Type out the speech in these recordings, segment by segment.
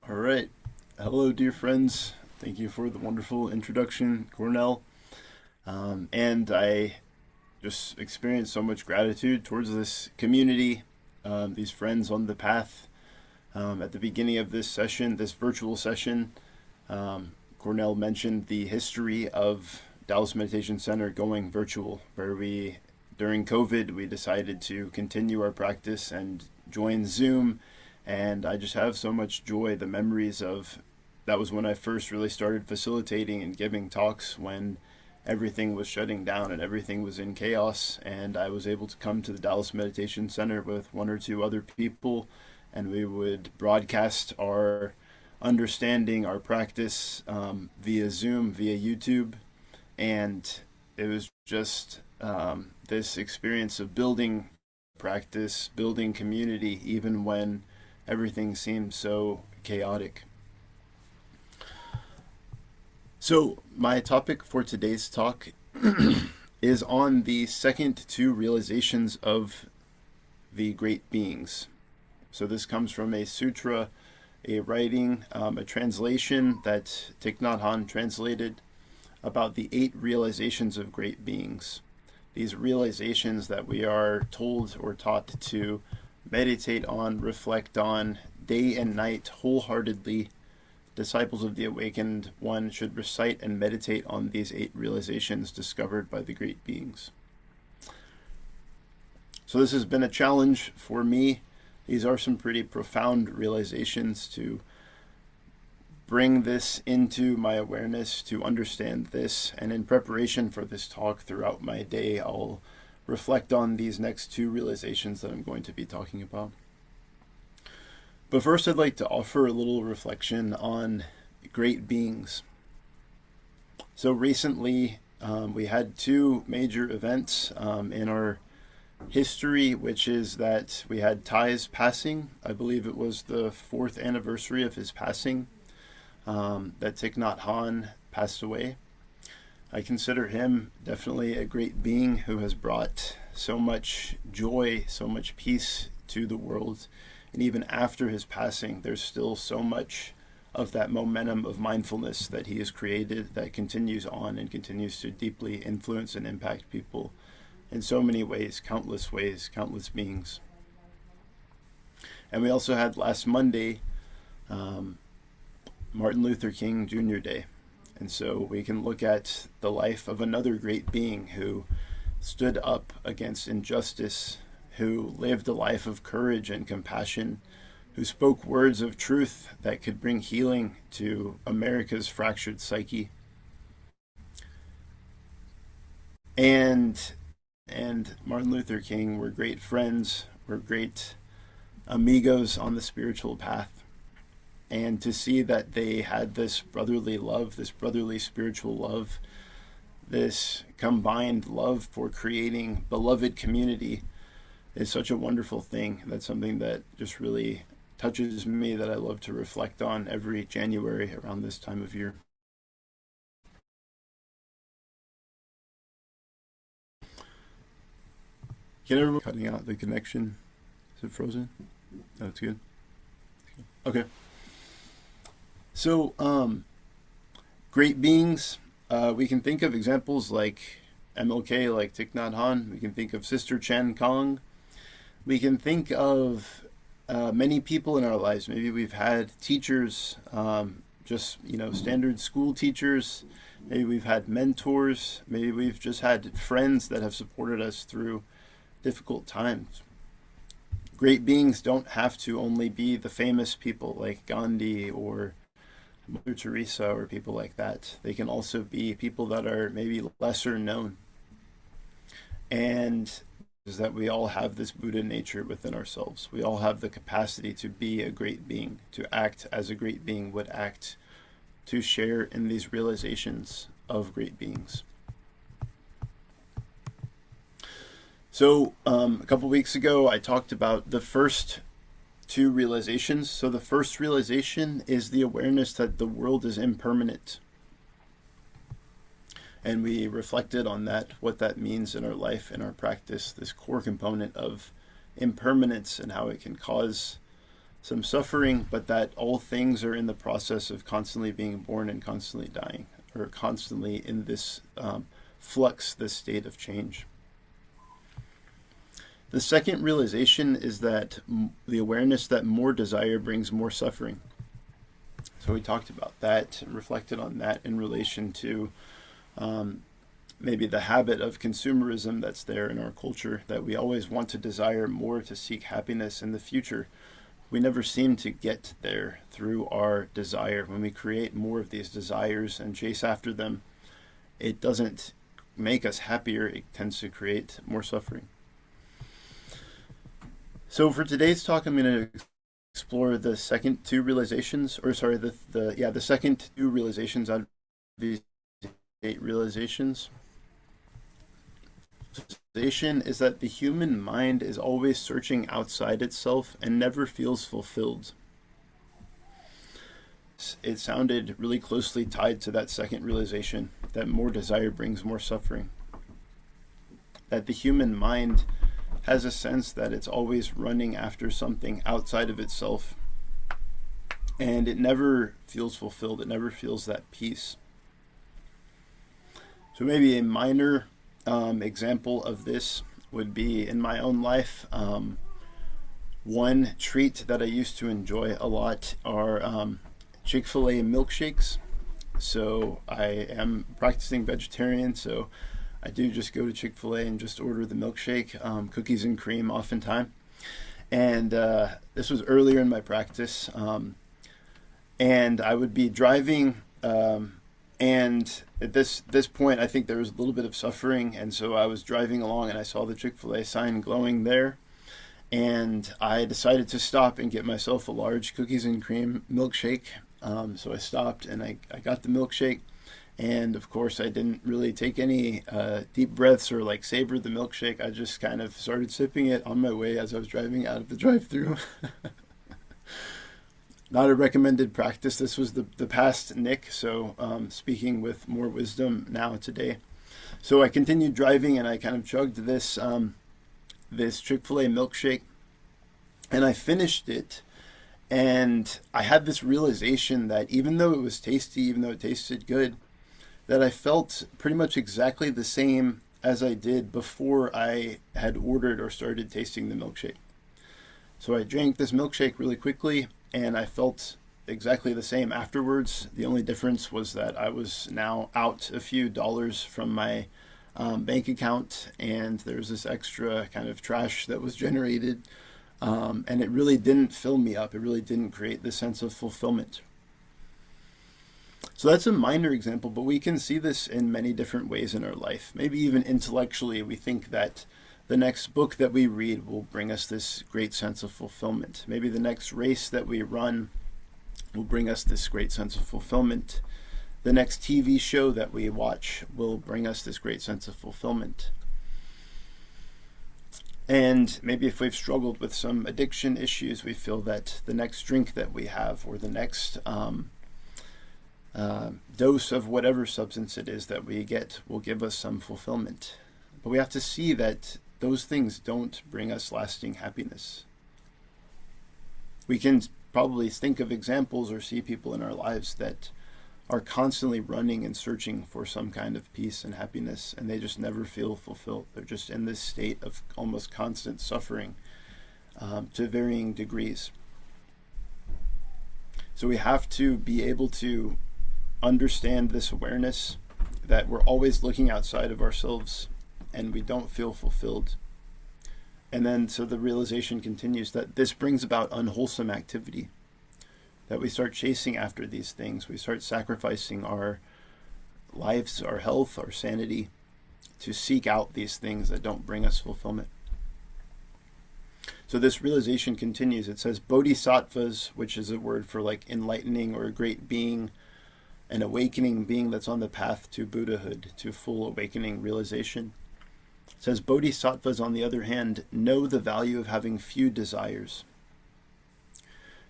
All right. Hello, dear friends. Thank you for the wonderful introduction, Cornell. And I just experienced so much gratitude towards this community, these friends on the path. At the beginning of this session, this virtual session, Cornell mentioned the history of Dallas Meditation Center going virtual, where during COVID, we decided to continue our practice and join Zoom. And I just have so much joy. The memories of that was when I first really started facilitating and giving talks when everything was shutting down and everything was in chaos. And I was able to come to the Dallas Meditation Center with one or two other people, and we would broadcast our understanding, our practice via Zoom, via YouTube. And it was just this experience of building practice, building community, even when everything seemed so chaotic. So, my topic for today's talk is on the second two realizations of the great beings. So, this comes from a sutra, a writing, a translation that Thich Nhat Hanh translated about the 8 realizations of great beings. These realizations that we are told or taught to meditate on, reflect on, day and night, wholeheartedly. Disciples of the Awakened One should recite and meditate on these 8 realizations discovered by the great beings. So this has been a challenge for me. These are some pretty profound realizations to bring this into my awareness, to understand this. And in preparation for this talk throughout my day, I'll reflect on these next 2 realizations that I'm going to be talking about. But first, I'd like to offer a little reflection on great beings. So recently, we had 2 major events in our history, which is that we had Thai's passing. I believe it was the 4th anniversary of his passing, that Thich Nhat Hanh passed away. I consider him definitely a great being who has brought so much joy, so much peace to the world. And even after his passing, there's still so much of that momentum of mindfulness that he has created that continues on and continues to deeply influence and impact people in so many ways, countless beings. And we also had last Monday, Martin Luther King Jr. Day. And so we can look at the life of another great being who stood up against injustice, who lived a life of courage and compassion, who spoke words of truth that could bring healing to America's fractured psyche. And Martin Luther King were great friends, were great amigos on the spiritual path. And to see that they had this brotherly love, this brotherly spiritual love, this combined love for creating beloved community is such a wonderful thing. That's something that just really touches me, that I love to reflect on every January around this time of year. Can everyone cutting out the connection? Is it frozen? Oh, it's good. Okay. So, great beings, we can think of examples like MLK, like Thich Nhat Hanh. We can think of Sister Chan Kong. We can think of many people in our lives. Maybe we've had teachers, just standard school teachers. Maybe we've had mentors. Maybe we've just had friends that have supported us through difficult times. Great beings don't have to only be the famous people like Gandhi or Mother Teresa or people like that. They can also be people that are maybe lesser known. And is that we all have this Buddha nature within ourselves. We all have the capacity to be a great being, to act as a great being would act, to share in these realizations of great beings. So a couple weeks ago, I talked about the first 2 realizations. So the first realization is the awareness that the world is impermanent. And we reflected on that, what that means in our life, in our practice, this core component of impermanence and how it can cause some suffering, but that all things are in the process of constantly being born and constantly dying, or constantly in this flux, this state of change. The second realization is that the awareness that more desire brings more suffering. So we talked about that, reflected on that in relation to maybe the habit of consumerism that's there in our culture, that we always want to desire more to seek happiness in the future. We never seem to get there through our desire. When we create more of these desires and chase after them, it doesn't make us happier. It tends to create more suffering. So for today's talk, I'm going to explore the second two realizations, or sorry, the second two realizations out of these 8 realizations. Realization is that the human mind is always searching outside itself and never feels fulfilled. It sounded really closely tied to that second realization, that more desire brings more suffering. That the human mind has a sense that it's always running after something outside of itself, and it never feels fulfilled. It never feels that peace. So maybe a minor example of this would be in my own life. One treat that I used to enjoy a lot are Chick-fil-A milkshakes. So I am practicing vegetarian, so I do just go to Chick-fil-A and just order the milkshake, cookies and cream oftentimes. And this was earlier in my practice. And I would be driving, and at this point, I think there was a little bit of suffering. And so I was driving along and I saw the Chick-fil-A sign glowing there. And I decided to stop and get myself a large cookies and cream milkshake. So I stopped and I got the milkshake. And of course, I didn't really take any deep breaths or like savor the milkshake. I just kind of started sipping it on my way as I was driving out of the drive-thru. Not a recommended practice. This was the past Nick, so speaking with more wisdom now today. So I continued driving and I kind of chugged this this Chick-fil-A milkshake, and I finished it. And I had this realization that even though it was tasty, even though it tasted good, that I felt pretty much exactly the same as I did before I had ordered or started tasting the milkshake. So I drank this milkshake really quickly, and I felt exactly the same afterwards. The only difference was that I was now out a few dollars from my bank account, and there was this extra kind of trash that was generated, and it really didn't fill me up. It really didn't create this sense of fulfillment. So that's a minor example, but we can see this in many different ways in our life. Maybe even intellectually, we think that the next book that we read will bring us this great sense of fulfillment. Maybe the next race that we run will bring us this great sense of fulfillment. The next TV show that we watch will bring us this great sense of fulfillment. And maybe if we've struggled with some addiction issues, we feel that the next drink that we have, or the next dose of whatever substance it is that we get, will give us some fulfillment. But we have to see that those things don't bring us lasting happiness. We can probably think of examples or see people in our lives that are constantly running and searching for some kind of peace and happiness, and they just never feel fulfilled. They're just in this state of almost constant suffering to varying degrees. So we have to be able to understand this awareness that we're always looking outside of ourselves and we don't feel fulfilled. And then so the realization continues that this brings about unwholesome activity, that we start chasing after these things. We start sacrificing our lives, our health, our sanity to seek out these things that don't bring us fulfillment. So this realization continues. It says bodhisattvas, which is a word for like enlightening or a great being, an awakening being that's on the path to Buddhahood, to full awakening realization. It says bodhisattvas, on the other hand, know the value of having few desires.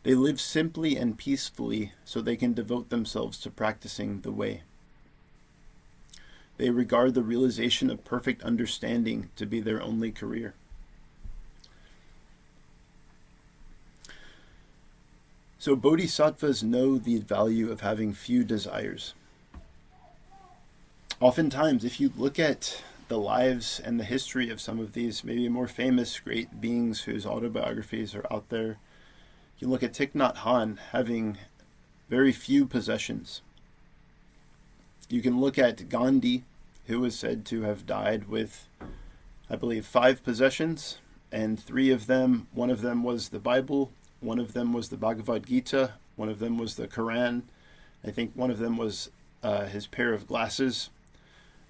They live simply and peacefully so they can devote themselves to practicing the way. They regard the realization of perfect understanding to be their only career. So bodhisattvas know the value of having few desires. Oftentimes, if you look at the lives and the history of some of these maybe more famous great beings whose autobiographies are out there, you look at Thich Nhat Hanh having very few possessions. You can look at Gandhi, who was said to have died with, I believe, 5 possessions, and 3 of them, one of them was the Bible, one of them was the Bhagavad Gita, one of them was the Quran, I think one of them was his pair of glasses,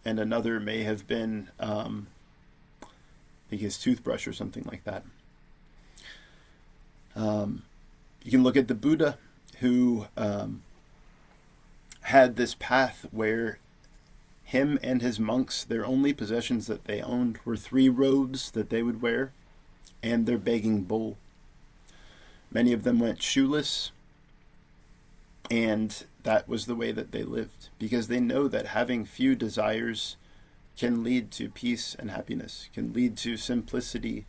and another may have been, I think, his toothbrush or something like that. You can look at the Buddha, who had this path where him and his monks, their only possessions that they owned were 3 robes that they would wear and their begging bowl. Many of them went shoeless, and that was the way that they lived, because they know that having few desires can lead to peace and happiness, can lead to simplicity,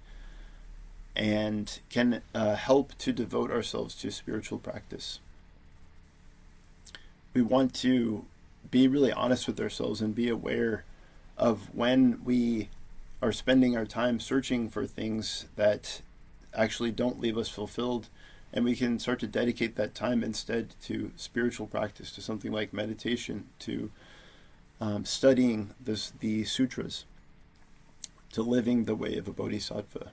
and can help to devote ourselves to spiritual practice. We want to be really honest with ourselves and be aware of when we are spending our time searching for things that actually don't leave us fulfilled, and we can start to dedicate that time instead to spiritual practice, to something like meditation, to studying the sutras, to living the way of a bodhisattva.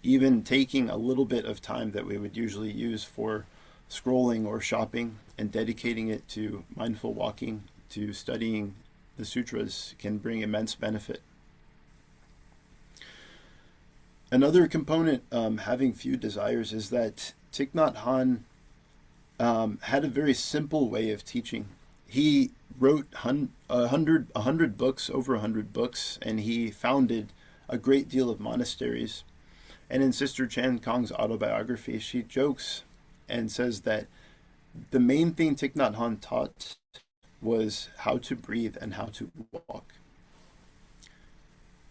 Even taking a little bit of time that we would usually use for scrolling or shopping and dedicating it to mindful walking, to studying the sutras, can bring immense benefit. Another component, having few desires, is that Thich Nhat Hanh had a very simple way of teaching. He wrote 100 books, over 100 books, and he founded a great deal of monasteries. And in Sister Chan Kong's autobiography, she jokes and says that the main thing Thich Nhat Hanh taught was how to breathe and how to walk.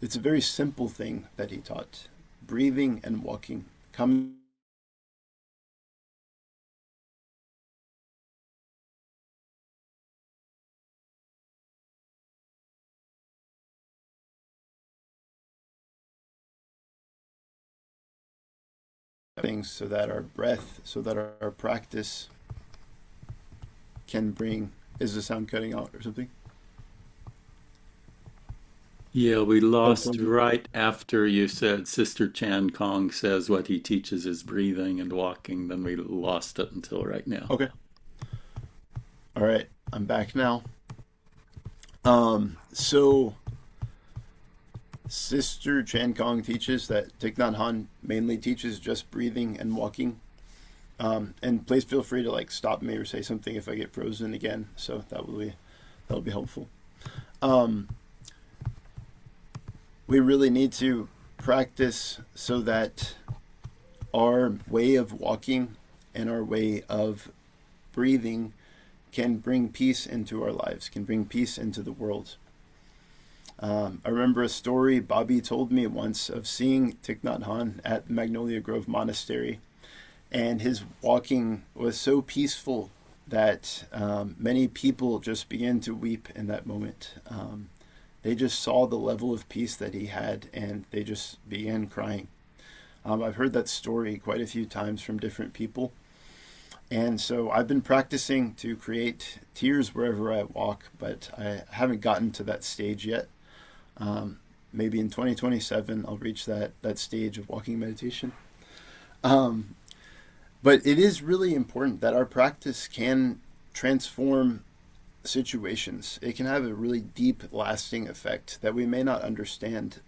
It's a very simple thing that he taught. Breathing and walking. Coming things so that our breath, so that our practice can bring... Is the sound cutting out or something? Yeah, we lost right after you said Sister Chan Kong says what he teaches is breathing and walking. Then we lost it until right now. Okay. All right. I'm back now. So Sister Chan Kong teaches that Thich Nhat Hanh mainly teaches just breathing and walking. And please feel free to stop me or say something if I get frozen again. So that'll be helpful. We really need to practice so that our way of walking and our way of breathing can bring peace into our lives, can bring peace into the world. I remember a story Bobby told me once of seeing Thich Nhat Hanh at the Magnolia Grove Monastery, and his walking was so peaceful that many people just began to weep in that moment. They just saw the level of peace that he had, and they just began crying. I've heard that story quite a few times from different people. And so I've been practicing to create tears wherever I walk, but I haven't gotten to that stage yet. Maybe in 2027, I'll reach that stage of walking meditation. But it is really important that our practice can transform situations. It can have a really deep, lasting effect that we may not understand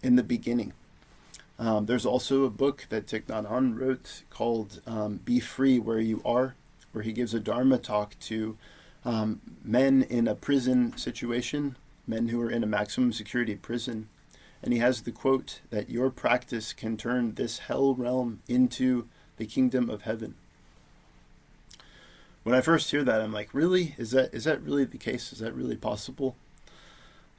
in the beginning. There's also a book that Thich Nhat Hanh wrote called Be Free Where You Are, where he gives a Dharma talk to men in a prison situation, men who are in a maximum security prison. And he has the quote that your practice can turn this hell realm into the kingdom of heaven. When I first hear that, I'm like, really? Is that really the case? Is that really possible?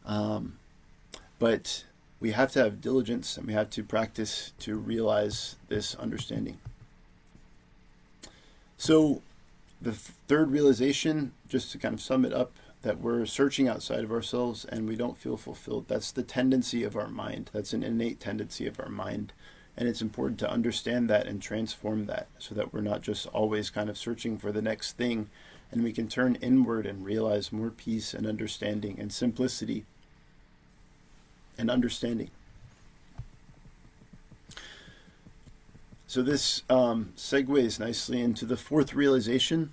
But we have to have diligence and we have to practice to realize this understanding. So the third realization, just to kind of sum it up, that we're searching outside of ourselves and we don't feel fulfilled. That's the tendency of our mind. That's an innate tendency of our mind. And it's important to understand that and transform that so that we're not just always kind of searching for the next thing, and we can turn inward and realize more peace and understanding and simplicity and understanding. So this segues nicely into the fourth realization.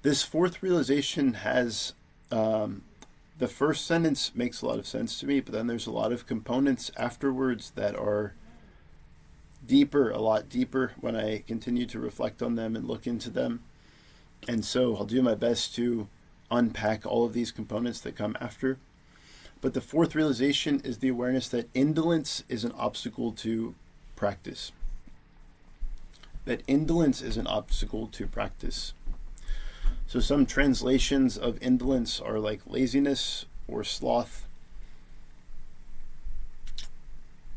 This fourth realization has, the first sentence makes a lot of sense to me, but then there's a lot of components afterwards that are deeper, a lot deeper when I continue to reflect on them and look into them. And so I'll do my best to unpack all of these components that come after. But the fourth realization is the awareness that indolence is an obstacle to practice. That indolence is an obstacle to practice. So some translations of indolence are like laziness or sloth.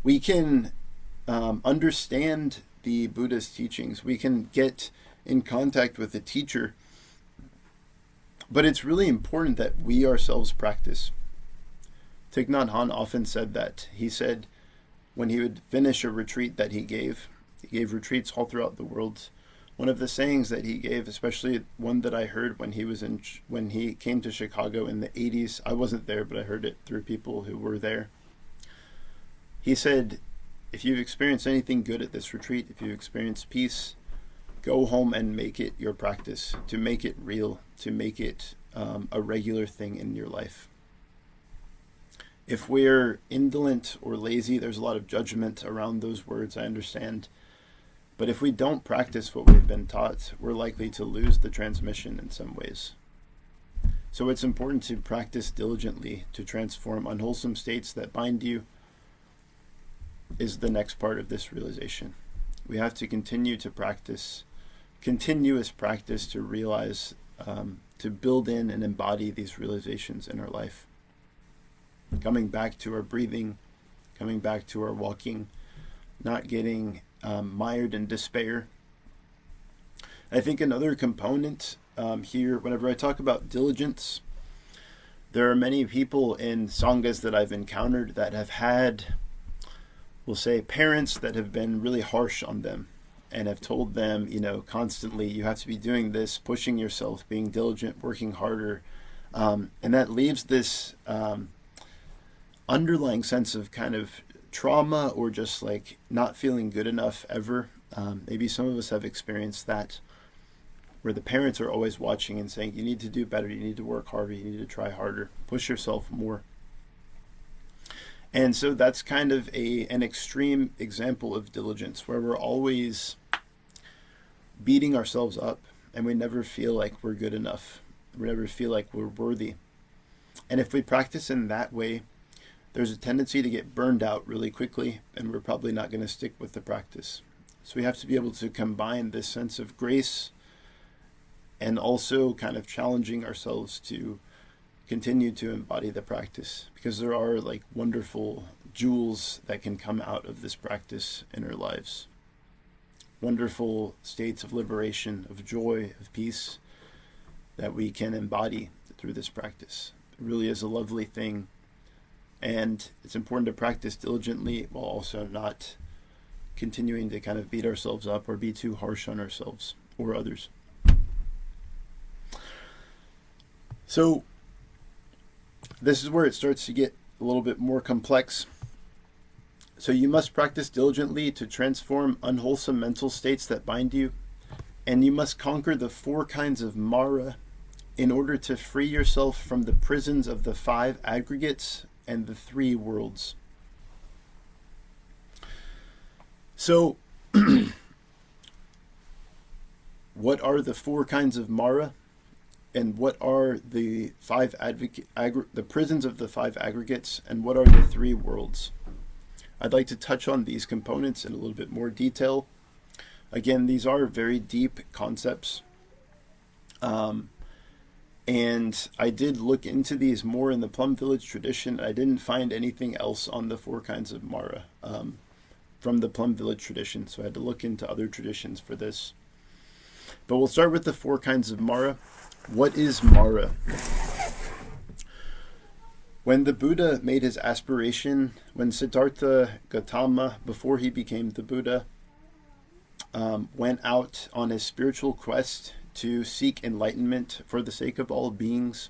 We can understand the Buddha's teachings. We can get in contact with the teacher. But it's really important that we ourselves practice. Thich Nhat Hanh often said that. He said when he would finish a retreat that he gave retreats all throughout the world. One of the sayings that he gave, especially one that I heard when he came to Chicago in the 80s, I wasn't there, but I heard it through people who were there. He said, if you've experienced anything good at this retreat, if you've experienced peace, go home and make it your practice, to make it real, to make it a regular thing in your life. If we're indolent or lazy, there's a lot of judgment around those words, I understand. But if we don't practice what we've been taught, we're likely to lose the transmission in some ways. So it's important to practice diligently to transform unwholesome states that bind you, is the next part of this realization. We have to continue to practice, continuous practice to realize, to build in and embody these realizations in our life. Coming back to our breathing, coming back to our walking, not getting mired in despair. I think another component here, whenever I talk about diligence, there are many people in sanghas that I've encountered that have had, we'll say, parents that have been really harsh on them and have told them, constantly, you have to be doing this, pushing yourself, being diligent, working harder. And that leaves this underlying sense of kind of trauma or just like not feeling good enough ever. Maybe some of us have experienced that, where the parents are always watching and saying, you need to do better, you need to work harder, you need to try harder, push yourself more. And so that's kind of an extreme example of diligence, where we're always beating ourselves up and we never feel like we're good enough. We never feel like we're worthy. And if we practice in that way, there's a tendency to get burned out really quickly, and we're probably not going to stick with the practice. So we have to be able to combine this sense of grace and also kind of challenging ourselves to continue to embody the practice, because there are like wonderful jewels that can come out of this practice in our lives. Wonderful states of liberation, of joy, of peace that we can embody through this practice. It really is a lovely thing. And it's important to practice diligently while also not continuing to kind of beat ourselves up or be too harsh on ourselves or others. So this is where it starts to get a little bit more complex. So you must practice diligently to transform unwholesome mental states that bind you, and you must conquer the 4 kinds of Mara in order to free yourself from the prisons of the 5 aggregates and the 3 worlds. So, what are the 4 kinds of Mara, and what are the the prisons of the 5 aggregates, and what are the 3 worlds? I'd like to touch on these components in a little bit more detail. Again, these are very deep concepts. And I did look into these more in the Plum Village tradition. I didn't find anything else on the four kinds of Mara from the Plum Village tradition, so I had to look into other traditions for this. But we'll start with the four kinds of Mara. What is Mara? When the Buddha made his aspiration, when Siddhartha Gautama, before he became the Buddha, went out on his spiritual quest to seek enlightenment for the sake of all beings,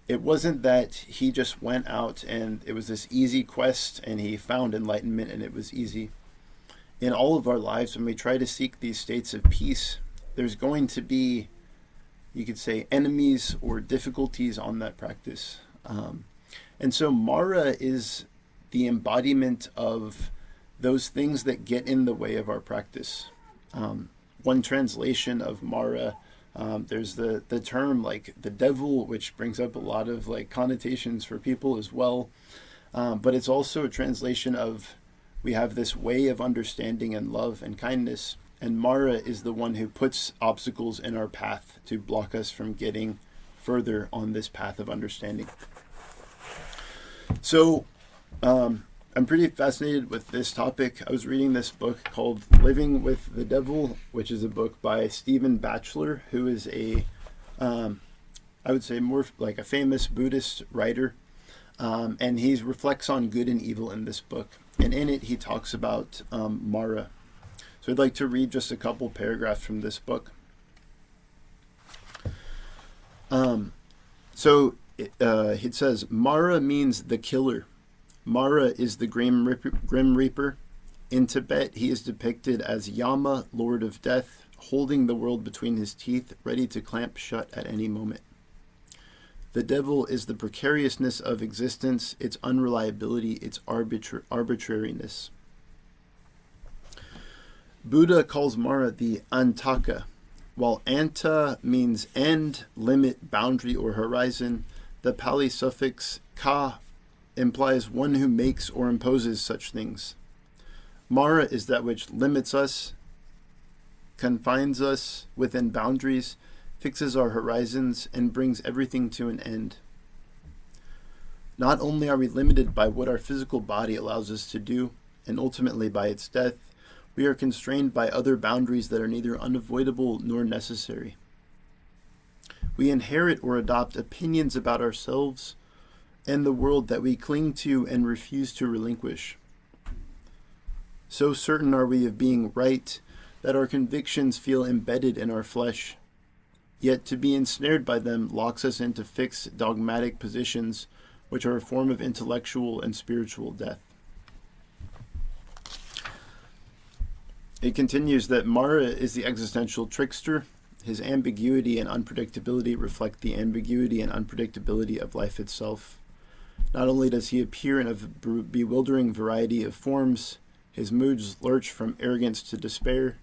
it wasn't that he just went out and it was this easy quest and he found enlightenment and it was easy. In all of our lives, when we try to seek these states of peace, there's going to be, you could say, enemies or difficulties on that practice. And so Mara is the embodiment of those things that get in the way of our practice. One translation of Mara, there's the term like the devil, which brings up a lot of like connotations for people as well. But it's also a translation of, we have this way of understanding and love and kindness. And Mara is the one who puts obstacles in our path to block us from getting further on this path of understanding. So I'm pretty fascinated with this topic. I was reading this book called Living with the Devil, which is a book by Stephen Batchelor, who is I would say more like a famous Buddhist writer. And he reflects on good and evil in this book. And in it, he talks about Mara. So I'd like to read just a couple paragraphs from this book. It says, Mara means the killer. Mara is the Grim Reaper. In Tibet, he is depicted as Yama, Lord of Death, holding the world between his teeth, ready to clamp shut at any moment. The devil is the precariousness of existence, its unreliability, its arbitrariness. Buddha calls Mara the Antaka. While Anta means end, limit, boundary, or horizon, the Pali suffix ka implies one who makes or imposes such things. Mara is that which limits us, confines us within boundaries, fixes our horizons, and brings everything to an end. Not only are we limited by what our physical body allows us to do, and ultimately by its death, we are constrained by other boundaries that are neither unavoidable nor necessary. We inherit or adopt opinions about ourselves and the world that we cling to and refuse to relinquish. So certain are we of being right that our convictions feel embedded in our flesh. Yet to be ensnared by them locks us into fixed dogmatic positions, which are a form of intellectual and spiritual death. It continues that Mara is the existential trickster. His ambiguity and unpredictability reflect the ambiguity and unpredictability of life itself. Not only does he appear in a bewildering variety of forms, his moods lurch from arrogance to despair.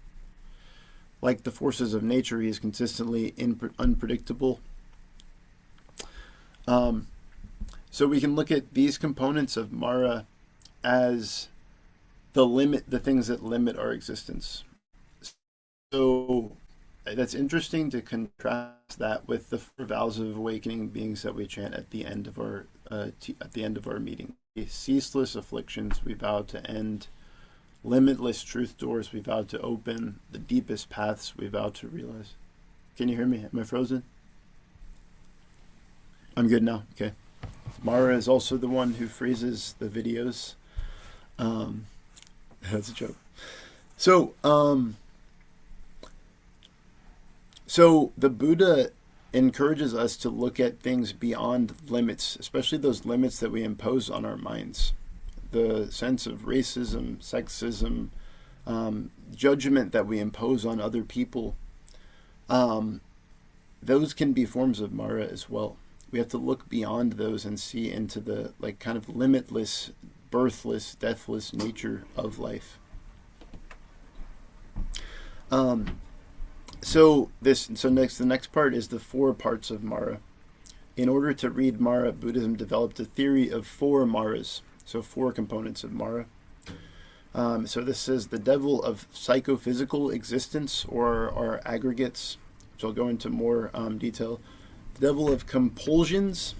Like the forces of nature, he is consistently unpredictable. So we can look at these components of Mara as the things that limit our existence. So that's interesting to contrast that with the four vows of awakening beings that we chant at the end of our meeting. Ceaseless afflictions we vow to end, limitless truth doors we vow to open, the deepest paths we vow to realize. Can you hear me? Am I frozen? I'm good now. Okay. Mara is also the one who freezes the videos. That's a joke. So the Buddha encourages us to look at things beyond limits, especially those limits that we impose on our minds. The sense of racism, sexism, judgment that we impose on other people, those can be forms of Mara as well. We have to look beyond those and see into the kind of limitless, birthless, deathless nature of life. The next part is the four parts of Mara. In order to read Mara, Buddhism developed a theory of four Maras, so four components of Mara. So this is the devil of psychophysical existence, or our aggregates, which I'll go into more detail. devil of compulsions,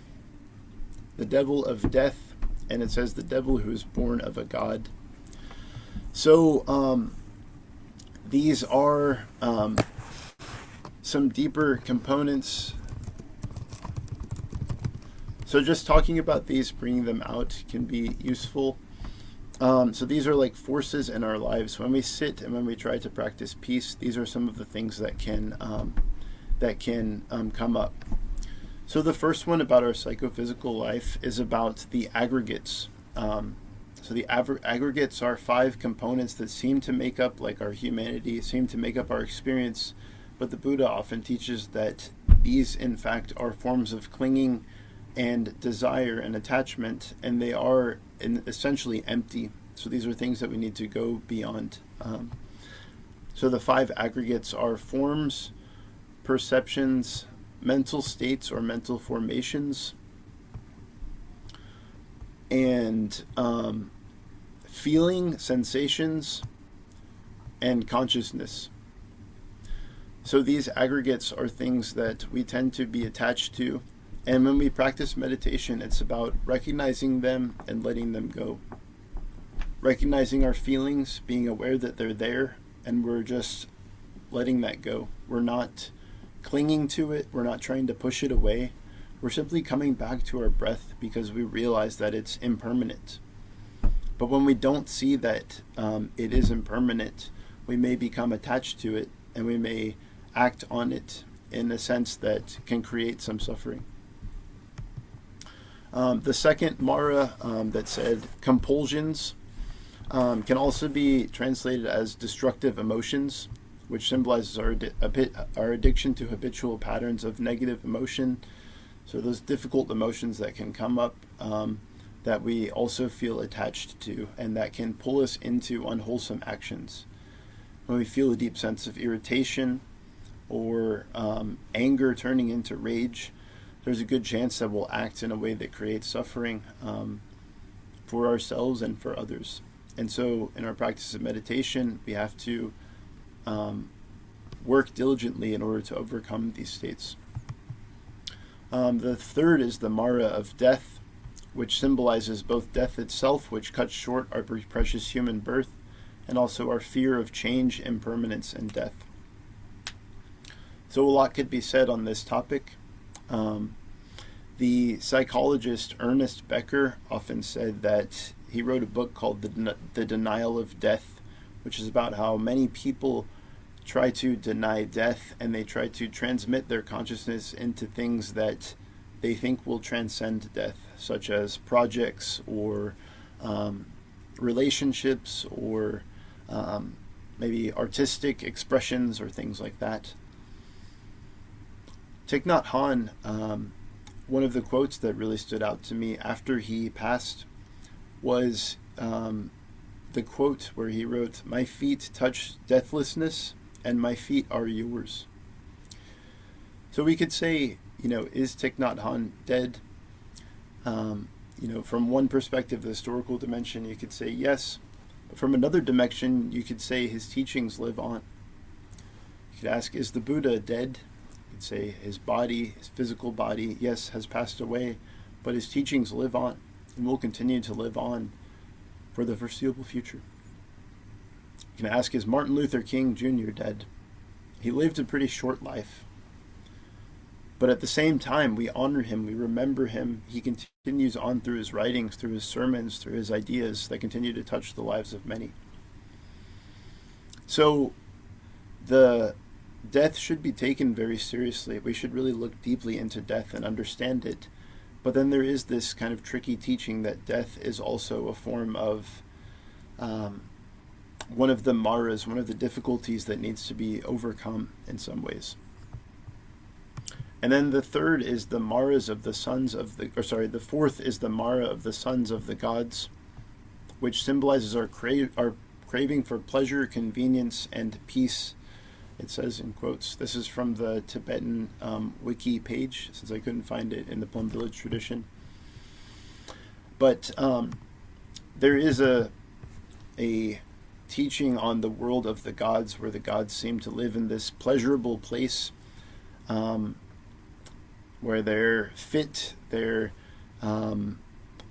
the devil of death, and it says the devil who is born of a god. So these are some deeper components. So just talking about these, bringing them out can be useful. So these are like forces in our lives. When we sit and when we try to practice peace, these are some of the things that can come up. So the first one about our psychophysical life is about the aggregates. So the aggregates are 5 components that seem to make up like our humanity, seem to make up our experience, but the Buddha often teaches that these in fact are forms of clinging and desire and attachment, and they are essentially empty. So these are things that we need to go beyond. So the 5 aggregates are forms, perceptions, mental states or mental formations, and feeling, sensations, and consciousness. So these aggregates are things that we tend to be attached to, and when we practice meditation, it's about recognizing them and letting them go. Recognizing our feelings, being aware that they're there, and we're just letting that go. We're not clinging to it, we're not trying to push it away. We're simply coming back to our breath because we realize that it's impermanent. But when we don't see that it is impermanent, we may become attached to it, and we may act on it in a sense that can create some suffering. The second Mara that said compulsions can also be translated as destructive emotions, which symbolizes our addiction to habitual patterns of negative emotion. So those difficult emotions that can come up that we also feel attached to, and that can pull us into unwholesome actions. When we feel a deep sense of irritation or anger turning into rage, there's a good chance that we'll act in a way that creates suffering for ourselves and for others. And so in our practice of meditation, we have to work diligently in order to overcome these states. The third is the Mara of death, which symbolizes both death itself, which cuts short our precious human birth, and also our fear of change, impermanence, and death. So a lot could be said on this topic. The psychologist Ernest Becker often said that he wrote a book called The Denial of Death, which is about how many people try to deny death, and they try to transmit their consciousness into things that they think will transcend death, such as projects or relationships or maybe artistic expressions or things like that. Thich Nhat Hanh, one of the quotes that really stood out to me after he passed was the quote where he wrote, "My feet touch deathlessness, and my feet are yours." So we could say, is Thich Nhat Hanh dead? From one perspective, the historical dimension, you could say yes. From another dimension, you could say his teachings live on. You could ask, is the Buddha dead? You could say his body, his physical body, yes, has passed away, but his teachings live on and will continue to live on for the foreseeable future. You can ask, is Martin Luther King Jr. dead? He lived a pretty short life. But at the same time, we honor him, we remember him. He continues on through his writings, through his sermons, through his ideas that continue to touch the lives of many. So the death should be taken very seriously. We should really look deeply into death and understand it. But then there is this kind of tricky teaching that death is also a form of one of the maras, one of the difficulties that needs to be overcome in some ways. And then the third is the maras of the sons of the fourth is the mara of the sons of the gods, which symbolizes our craving for pleasure, convenience, and peace. It says in quotes, this is from the Tibetan wiki page, since I couldn't find it in the Plum Village tradition. But there is a teaching on the world of the gods, where the gods seem to live in this pleasurable place, where they're fit, they're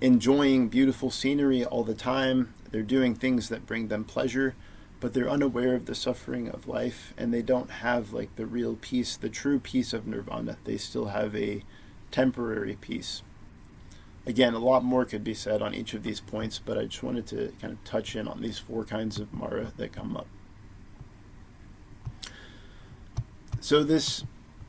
enjoying beautiful scenery all the time, they're doing things that bring them pleasure, but they're unaware of the suffering of life, and they don't have like the real peace, the true peace of nirvana. They still have a temporary peace. Again, a lot more could be said on each of these points, but I just wanted to kind of touch in on these four kinds of Mara that come up. So this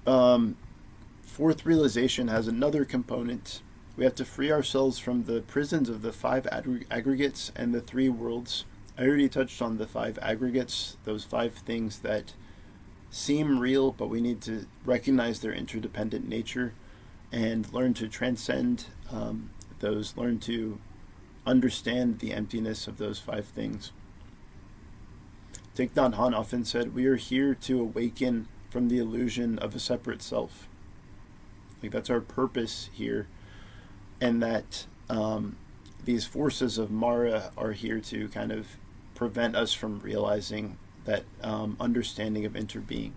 fourth realization has another component. We have to free ourselves from the prisons of the five aggregates and the three worlds. I already touched on the five aggregates, those five things that seem real, but we need to recognize their interdependent nature and learn to transcend those, learn to understand the emptiness of those five things. Thich Nhat Hanh often said, we are here to awaken from the illusion of a separate self. Like, that's our purpose here, and that these forces of Mara are here to kind of prevent us from realizing that understanding of interbeing,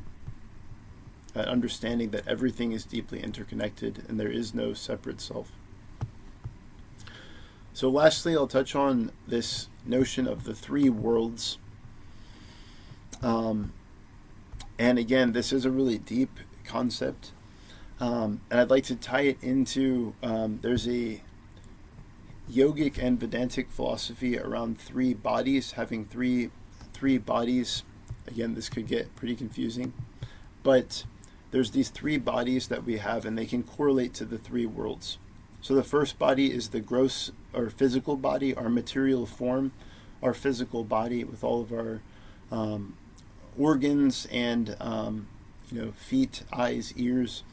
that understanding that everything is deeply interconnected and there is no separate self. So lastly, I'll touch on this notion of the three worlds. And again, this is a really deep concept. And I'd like to tie it into, there's a yogic and Vedantic philosophy around three bodies, having three bodies. Again, this could get pretty confusing, but there's these three bodies that we have, and they can correlate to the three worlds. So the first body is the gross or physical body, our material form, our physical body with all of our organs and feet, eyes, ears.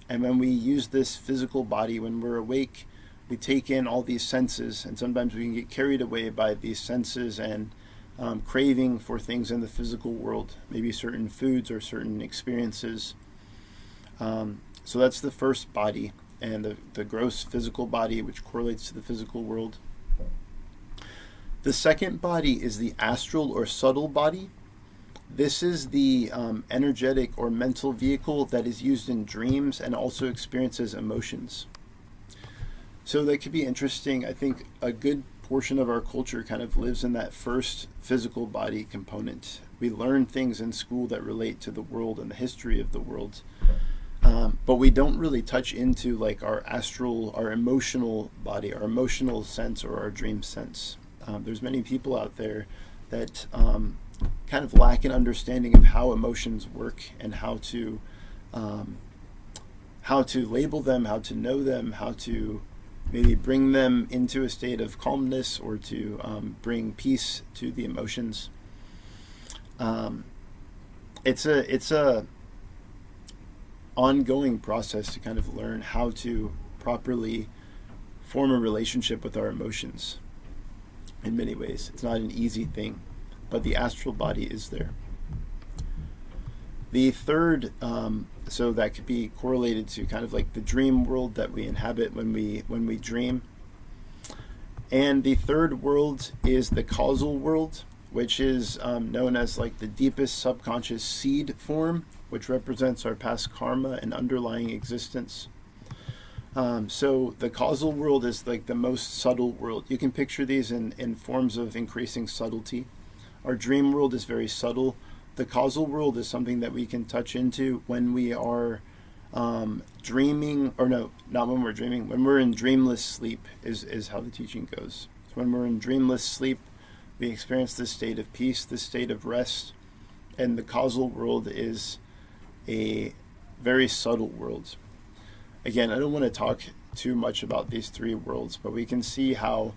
And when we use this physical body, when we're awake, we take in all these senses, and sometimes we can get carried away by these senses and craving for things in the physical world, maybe certain foods or certain experiences. So that's the first body, and the gross physical body, which correlates to the physical world. The second body is the astral or subtle body. This is the energetic or mental vehicle that is used in dreams and also experiences emotions. So that could be interesting. I think a good portion of our culture kind of lives in that first physical body component. We learn things in school that relate to the world and the history of the world. But we don't really touch into like our astral, our emotional body, our emotional sense or our dream sense. There's many people out there that kind of lack an understanding of how emotions work and how to label them, how to know them, how to maybe bring them into a state of calmness or to bring peace to the emotions. It's a ongoing process to kind of learn how to properly form a relationship with our emotions. In many ways, it's not an easy thing, but the astral body is there. The third, so that could be correlated to kind of like the dream world that we inhabit when we dream. And the third world is the causal world, which is known as like the deepest subconscious seed form, which represents our past karma and underlying existence. So the causal world is like the most subtle world. You can picture these in forms of increasing subtlety. Our dream world is very subtle. The causal world is something that we can touch into when we are dreaming, or no, not when we're dreaming, when we're in dreamless sleep is how the teaching goes. So when we're in dreamless sleep, we experience this state of peace, this state of rest, and the causal world is a very subtle world. Again, I don't want to talk too much about these three worlds, but we can see how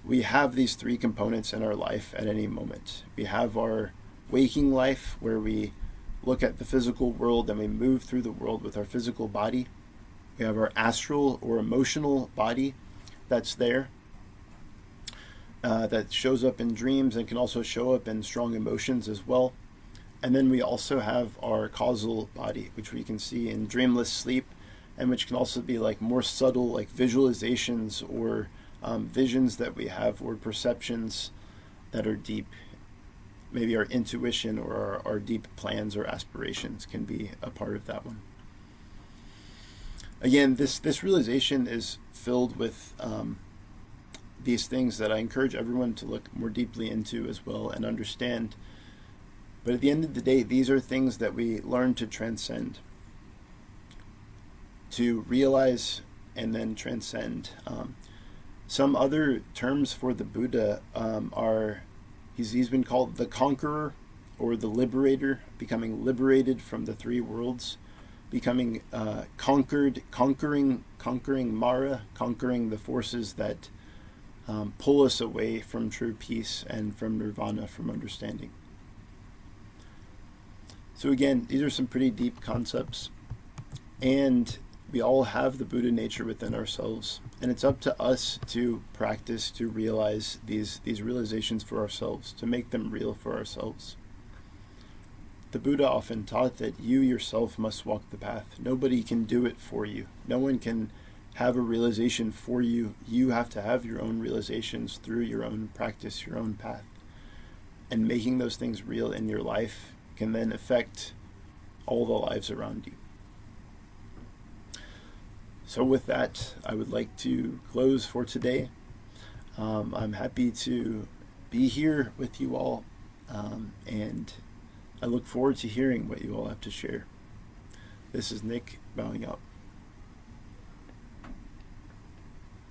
we have these three components in our life at any moment. We have our waking life, where we look at the physical world and we move through the world with our physical body. We have our astral or emotional body that's there, that shows up in dreams and can also show up in strong emotions as well. And then we also have our causal body, which we can see in dreamless sleep, and which can also be like more subtle, like visualizations or visions that we have, or perceptions that are deep. Maybe our intuition or our deep plans or aspirations can be a part of that one. again, this realization is filled with these things that I encourage everyone to look more deeply into as well and understand. But at the end of the day, these are things that we learn to transcend, to realize and then transcend. Some other terms for the Buddha are he's been called the conqueror or the liberator, becoming liberated from the three worlds, becoming conquering Mara, conquering the forces that pull us away from true peace and from nirvana, from understanding. So again, these are some pretty deep concepts, and we all have the Buddha nature within ourselves, and it's up to us to practice, to realize these realizations for ourselves, to make them real for ourselves. The Buddha often taught that you yourself must walk the path. Nobody can do it for you. No one can have a realization for you. You have to have your own realizations through your own practice, your own path. And making those things real in your life can then affect all the lives around you. So with that, I would like to close for today. I'm happy to be here with you all, and I look forward to hearing what you all have to share. This is Nick, bowing out.